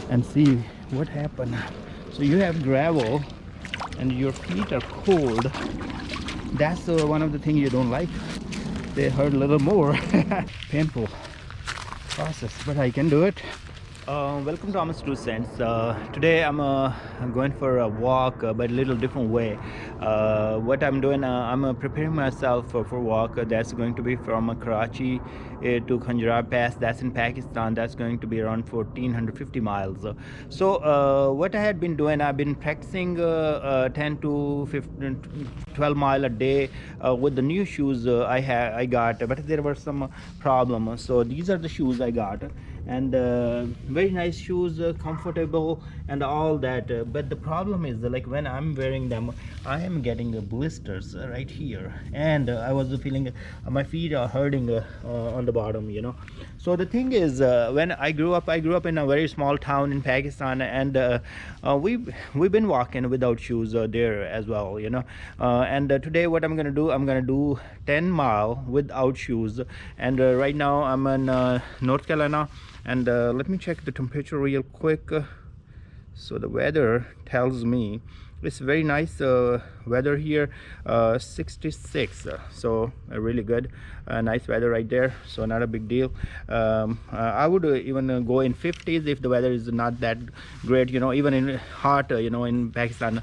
and see what happened. So you have gravel and your feet are cold. That's one of the things you don't like. They hurt a little more. Painful process, but I can do it. Welcome to AamirzTwoCents. Today I'm going for a walk, but a little different way. What I'm doing, I'm preparing myself for a walk that's going to be from Karachi to Khunjerab Pass. That's in Pakistan. That's going to be around 1450 miles. So what I had been doing, I've been practicing 10 to 15, 12 mile a day with the new shoes I got, but there were some problems. So these are the shoes I got, and very nice shoes, comfortable and all that, but the problem is like when I'm wearing them I am getting blisters right here, and I was feeling my feet are hurting on the bottom, you know. So the thing is, when I grew up in a very small town in Pakistan, and we've been walking without shoes there as well, you know. And today what I'm gonna do, I'm gonna do 10 mile without shoes, and right now I'm in North Carolina, and let me check the temperature real quick. So the weather tells me it's very nice weather here, 66, so really good, nice weather right there, so not a big deal. I would even go in 50s if the weather is not that great, you know. Even in hot, you know, in Pakistan,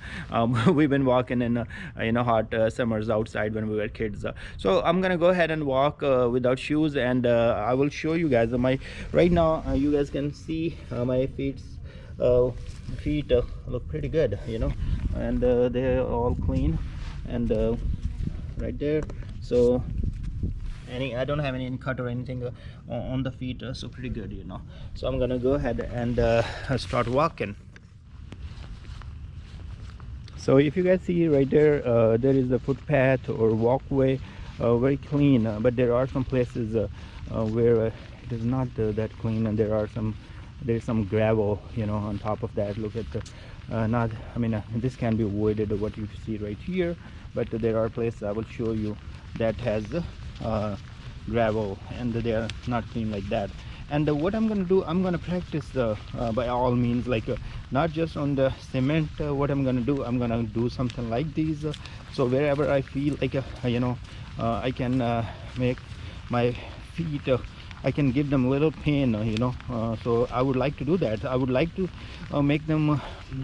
we've been walking in you know, hot summers outside when we were kids. So I'm gonna go ahead and walk without shoes, and I will show you guys my right now. You guys can see my feet look pretty good, you know, and they're all clean, and right there. So I don't have any cut or anything on the feet, so pretty good, you know. So I'm gonna go ahead and start walking. So if you guys see right there, there is a footpath or walkway, very clean, but there are some places where it is not that clean, and there's some gravel, you know, on top of that. Look at the not, I mean, this can be avoided, what you see right here, but there are places I will show you that has gravel, and they are not clean like that. And what I'm gonna do, I'm gonna practice by all means, like not just on the cement. What I'm gonna do, I'm gonna do something like these, so wherever I feel like you know, I can make my feet, I can give them a little pain, you know. So I would like to do that. I would like to make them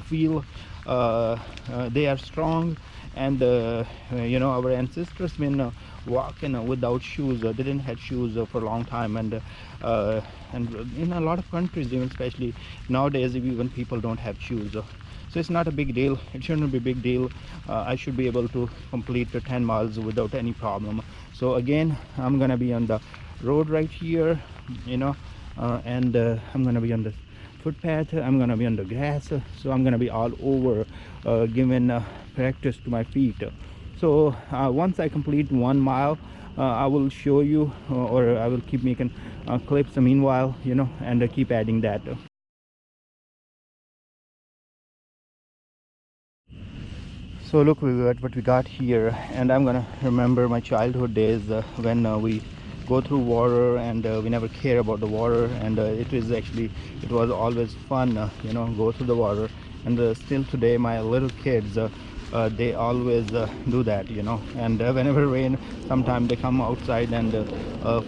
feel they are strong, and you know, our ancestors been walking without shoes. They didn't have shoes for a long time, and in a lot of countries, even especially nowadays, even people don't have shoes. So it's not a big deal. It shouldn't be a big deal. I should be able to complete the 10 miles without any problem. So again, I'm gonna be on the road right here, you know, and I'm gonna be on the footpath, I'm gonna be on the grass, so I'm gonna be all over giving practice to my feet. So once I complete 1 mile, I will show you, or I will keep making clips meanwhile, you know, and keep adding that. So look what we got here, and I'm gonna remember my childhood days when we go through water, and we never care about the water, and it was always fun, you know, go through the water. And still today my little kids, they always do that, you know. And whenever rain, sometimes they come outside and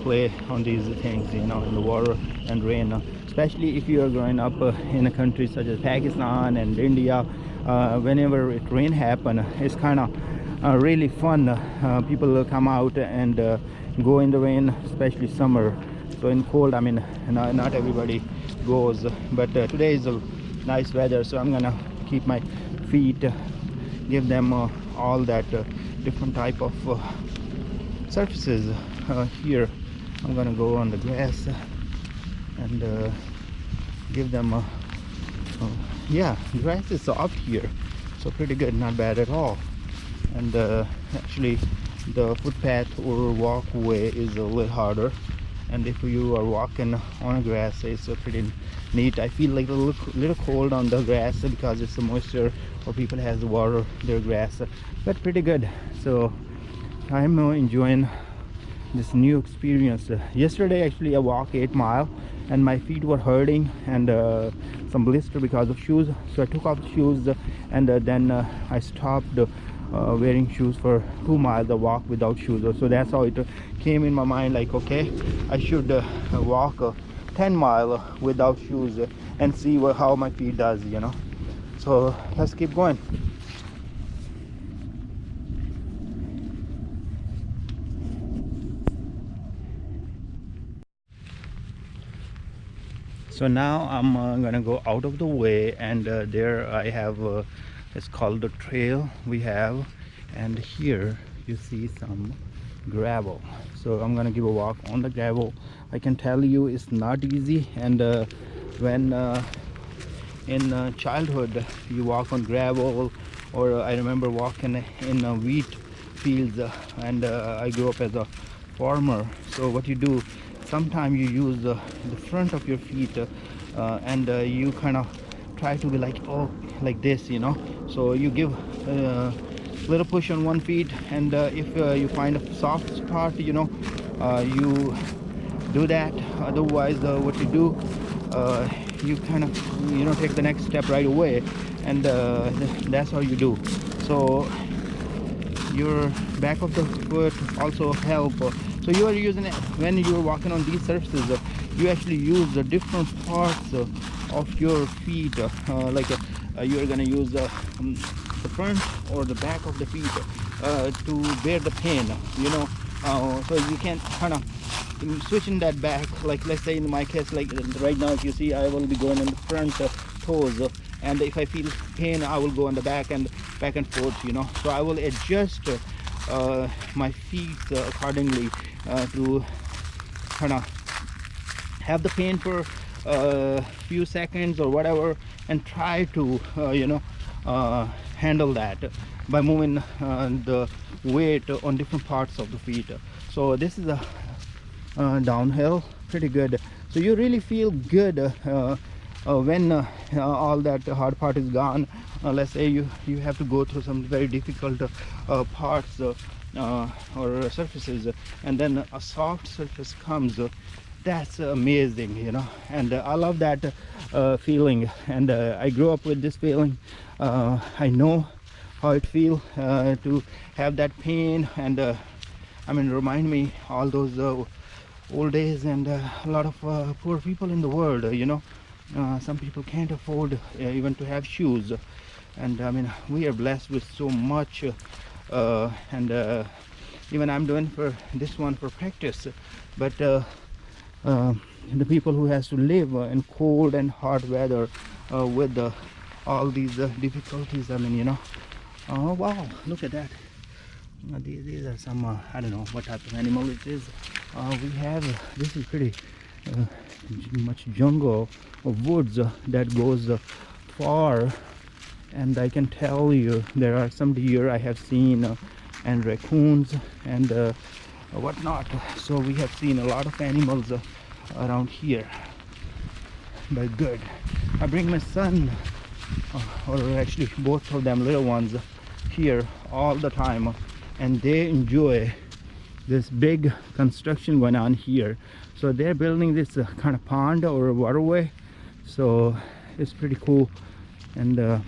play on these things, you know, in the water and rain, especially if you are growing up in a country such as Pakistan and India. Whenever it rain happen, it's kind of really fun. People come out and go in the rain, especially summer. So in cold, I mean, not everybody goes, but today is a nice weather, so I'm gonna keep my feet, give them all that different type of surfaces. Here I'm gonna go on the grass and give them yeah, grass is soft here, so pretty good, not bad at all. And actually the footpath or walkway is a little harder, and if you are walking on a grass, it's pretty neat. I feel like a little cold on the grass because it's the moisture, or people has water their grass, but pretty good. So I'm enjoying this new experience. Yesterday actually I walked 8 miles and my feet were hurting and some blister because of shoes, so I took off the shoes and then I stopped wearing shoes for 2 miles, the walk without shoes. So that's how it came in my mind, like okay, I should walk 10 miles without shoes and see how my feet does, you know. So let's keep going. So now I'm gonna go out of the way, and there I have it's called the trail we have, and here you see some gravel. So I'm gonna give a walk on the gravel. I can tell you it's not easy, and when in childhood you walk on gravel, or I remember walking in wheat fields, and I grew up as a farmer. So what you do, sometimes you use the front of your feet and you kind of try to be like, oh, like this, you know. So you give a little push on one feet, and if you find a soft spot, you know, you do that. Otherwise what you do, you kind of, you know, take the next step right away, and that's how you do. So your back of the foot also help. So you are using it when you are walking on these surfaces. You actually use the different parts of your feet, like you are going to use the front or the back of the feet to bear the pain, you know. So you can kind of switch in that back, like let's say in my case, like right now, if you see, I will be going on the front toes, and if I feel pain, I will go on the back and forth, you know. So I will adjust my feet accordingly to kind of have the pain for a few seconds or whatever, and try to you know, handle that by moving the weight on different parts of the feet. So this is a downhill, pretty good. So you really feel good when all that hard part is gone. Let's say you have to go through some very difficult parts or surfaces, and then a soft surface comes. That's amazing, you know. And I love that feeling, and I grew up with this feeling. I know how it feels to have that pain, and I mean, remind me all those old days, and a lot of poor people in the world, you know. Some people can't afford even to have shoes, and I mean, we are blessed with so much, and even I'm doing for this one for practice, but the people who has to live in cold and hot weather with all these difficulties, I mean, you know. Oh wow, look at that. These are some I don't know what type of animal it is. We have this is pretty much jungle of woods that goes far, and I can tell you there are some deer I have seen, and raccoons and whatnot. So we have seen a lot of animals around here. But good, I bring my son, or actually both of them little ones, here all the time, and they enjoy this big construction going on here. So they're building this kind of pond or waterway, so it's pretty cool, and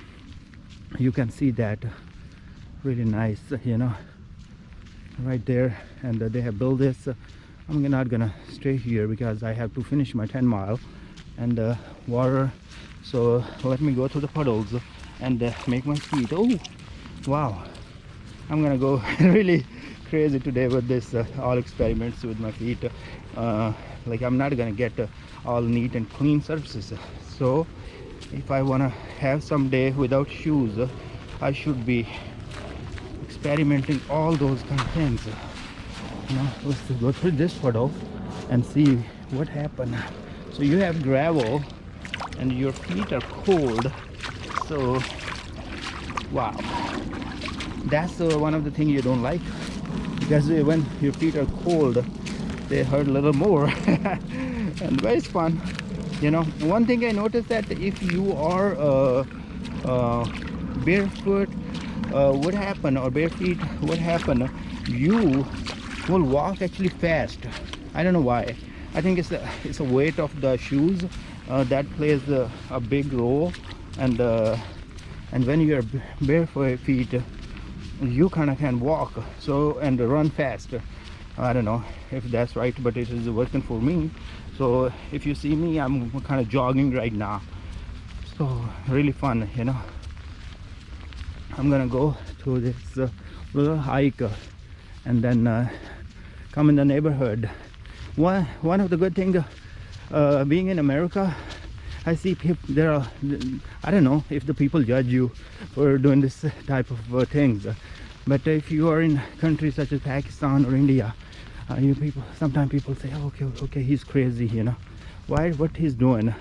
you can see that really nice, you know, right there. And they have built this. I'm not gonna stay here because I have to finish my 10 mile and water. So let me go to the puddles and make my feet. Oh wow, I'm gonna go really crazy today with this all experiments with my feet. Like I'm not gonna get all neat and clean surfaces. So if I want to have some day without shoes, I should be experimenting all those kind of things. Now let's go through this puddle and see what happened. So you have gravel and your feet are cold, so wow, that's one of the things you don't like, because when your feet are cold they hurt a little more. And but it's fun, you know. One thing I noticed, that if you are barefoot, what happen, or bare feet, what happen, you will walk actually fast. I don't know why. I think it's a weight of the shoes that plays a big role, and when you're barefoot feet, you kind of can walk so and run fast. I don't know if that's right, but it is working for me. So if you see me, I'm kind of jogging right now, so really fun, you know. I'm gonna go to this little hike and then come in the neighborhood. One of the good things being in America, I see people there are, I don't know if the people judge you for doing this type of things, but if you are in countries such as Pakistan or India, you people, sometimes people say, oh, okay, he's crazy, you know, what he's doing.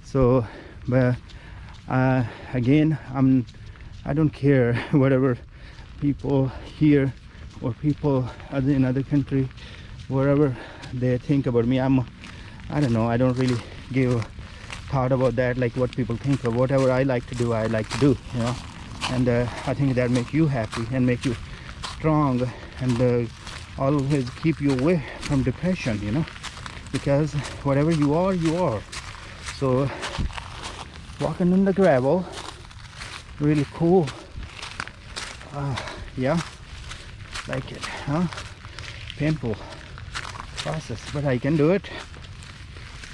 So but again, I don't care whatever people here or people in other country, wherever they think about me. I don't know, I don't really give thought about that, like what people think. Or whatever I like to do, I like to do, you know. And I think that make you happy and make you strong, and always keep you away from depression, you know, because whatever you are, you are. So walking in the gravel, really cool. Yeah, like it, huh? Painful process, but I can do it.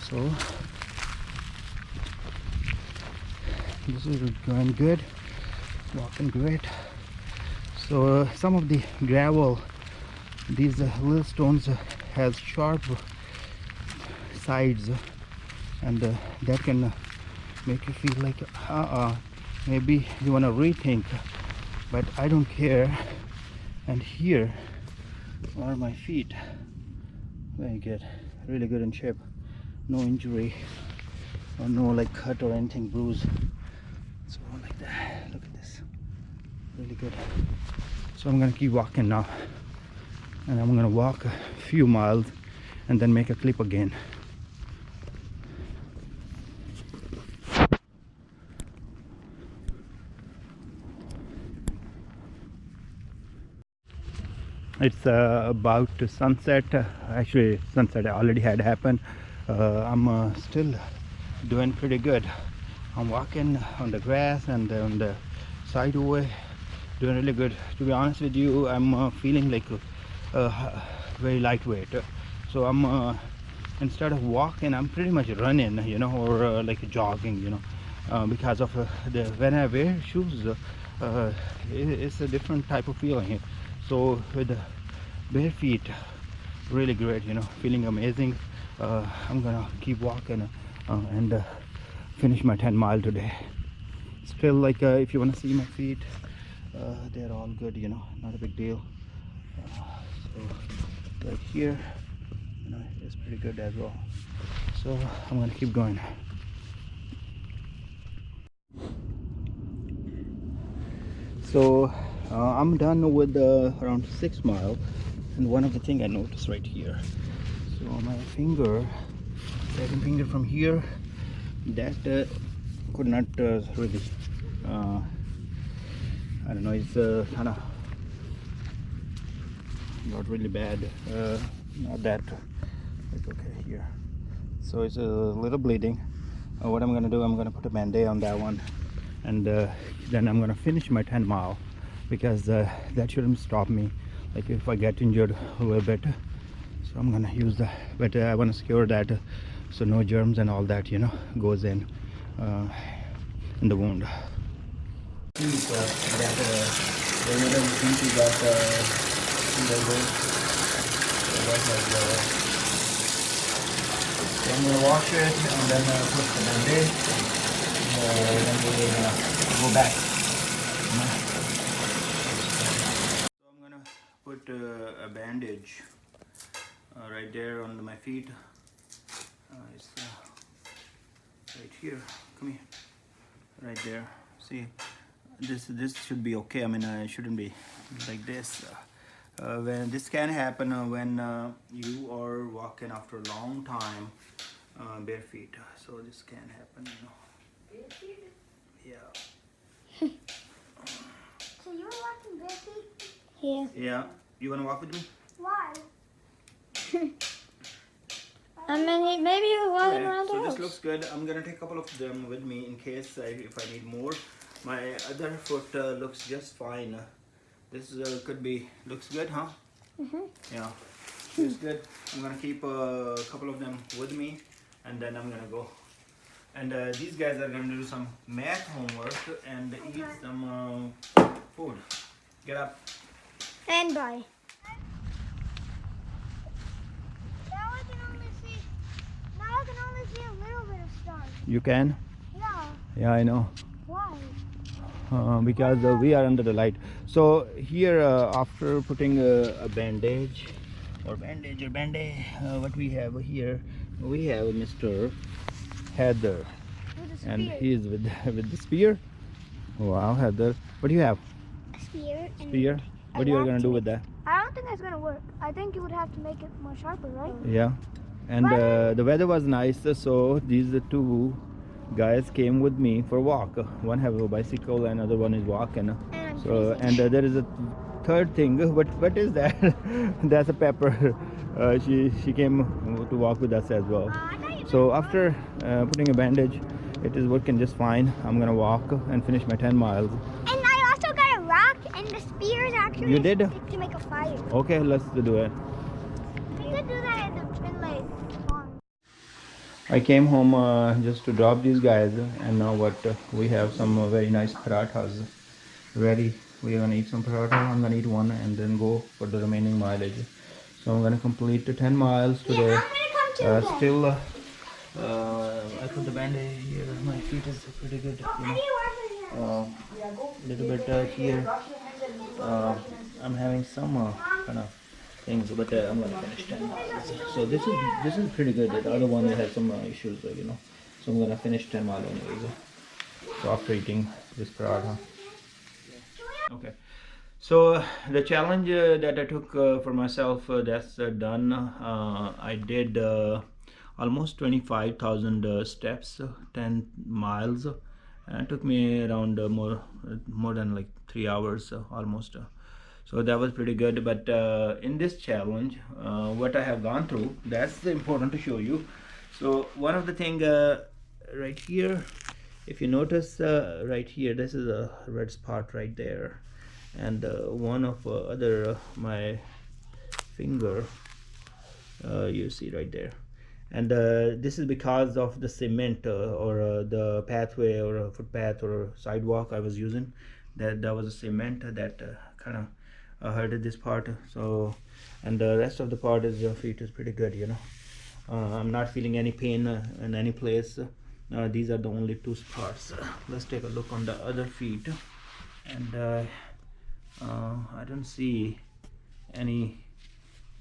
So this is going good, walking great. So some of the gravel, these little stones has sharp sides, and that can make you feel like maybe you want to rethink, but I don't care. And here are my feet, very good, really good in shape, no injury or no like cut or anything, bruise. So like that, look at this, really good. So I'm gonna keep walking now, and I'm gonna walk a few miles and then make a clip again. It's about to sunset. Actually sunset already had happened. I'm still doing pretty good. I'm walking on the grass and on the sideway, doing really good. To be honest with you, I'm feeling like very lightweight. So I'm instead of walking, I'm pretty much running, you know, or like jogging, you know, because of when I wear shoes, it's a different type of feeling. So with the bare feet, really great, you know, feeling amazing. I'm gonna keep walking and finish my 10 mile today. Still, like if you want to see my feet, they're all good, you know, not a big deal. So right here, you know, it's pretty good as well. So I'm gonna keep going. So I'm done with around 6 miles, and one of the thing I noticed right here, so my finger, second finger from here, that could not really I don't know, it's kind of not really bad, not that like okay here, so it's a little bleeding. What I'm gonna do, I'm gonna put a band-aid on that one, and then I'm gonna finish my 10 mile, because that shouldn't stop me, like if I get injured a little bit. So I'm gonna use that, but I want to secure that so no germs and all that, you know, goes in the wound. Please, that the little piece you got so I'm gonna wash it and then put the band-aid, then we'll go back. So I'm gonna put a bandage right there on my feet. It's right here. Come here. Right there. See, this should be okay. I mean, it shouldn't be like this. When this can happen when you are walking after a long time bare feet. So this can happen, you know. Bare feet? Yeah. So you're walking bare feet? Yeah. Yeah. You wanna walk with me? Why? And then maybe he was walking around the So house. this looks good. I'm gonna take a couple of them with me in case if I need more. My other foot looks just fine. This looks good, huh? Yeah, looks good. I'm gonna keep a couple of them with me, and then I'm gonna go. And these guys are gonna do some math homework and eat some food. Get up. And bye. Now I can only see a little bit of stars. You can? Yeah. Yeah, I know. Why? Because we are under the light. So here, after putting a bandage, what we have here, we have Mr. Heather, With a and spear. he is with with the spear. Wow, Heather, what do you have? A spear. And Spear. What are you gonna do with that? I don't think that's gonna work. I think you would have to make it more sharper, right? Yeah, and the weather was nice, so these two guys came with me for a walk. One have a bicycle, and other one is walking. And I'm So freezing. and there is a third thing. What is that? That's a pepper. She came to walk with us as well. I thought you So after putting a bandage, it is working just fine. I'm gonna walk and finish my 10 miles. And I also got a rock, and the spear is actually You did? a stick to make a fire. Okay, let's do it. We could do that in like farm. I came home just to drop these guys, and now what we have some very nice parathas ready. We're gonna eat some paratha. I'm gonna eat one and then go for the remaining mileage. So I'm gonna complete the 10 miles today. I'm gonna come too. then. Still, I put the bandage here. My feet is pretty good. How do you work with it? Little bit here. I'm having some kind of things, but I'm gonna finish 10 miles. So this is pretty good. The other one had some issues, So I'm gonna finish 10 miles anyways. So after eating this paratha. Okay. So the challenge that I took for myself, that's done. I did almost 25,000 steps, 10 miles. And it took me around more than like 3 hours almost. So that was pretty good. But in this challenge, what I have gone through, that's important to show you. So one of the thing right here, if you notice right here, this is a red spot right there, and one of other my finger, you see right there, and this is because of the cement or the pathway or footpath or sidewalk I was using. That was a cement that kind of hurted this part. So, and the rest of the part is your feet is pretty good, I'm not feeling any pain in any place. These are the only two spots. Let's take a look on the other feet, and I don't see any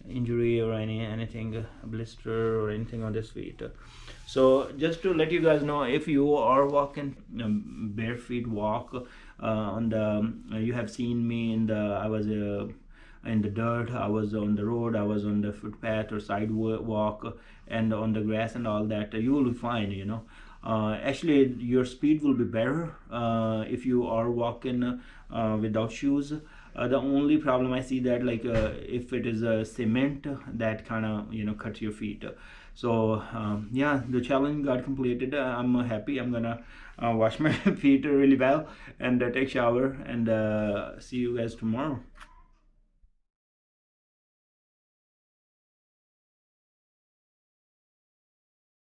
injury or anything, blister or anything on this feet. So just to let you guys know, if you are walking bare feet walk on the you have seen me in the I was in the dirt, I was on the road, I was on the footpath or sidewalk and on the grass and all that, you will be fine. Actually your speed will be better if you are walking without shoes. The only problem I see that if it is a cement, that kind of cuts your feet. So yeah, the challenge got completed. I'm happy. I'm gonna wash my feet really well and take shower, and see you guys tomorrow.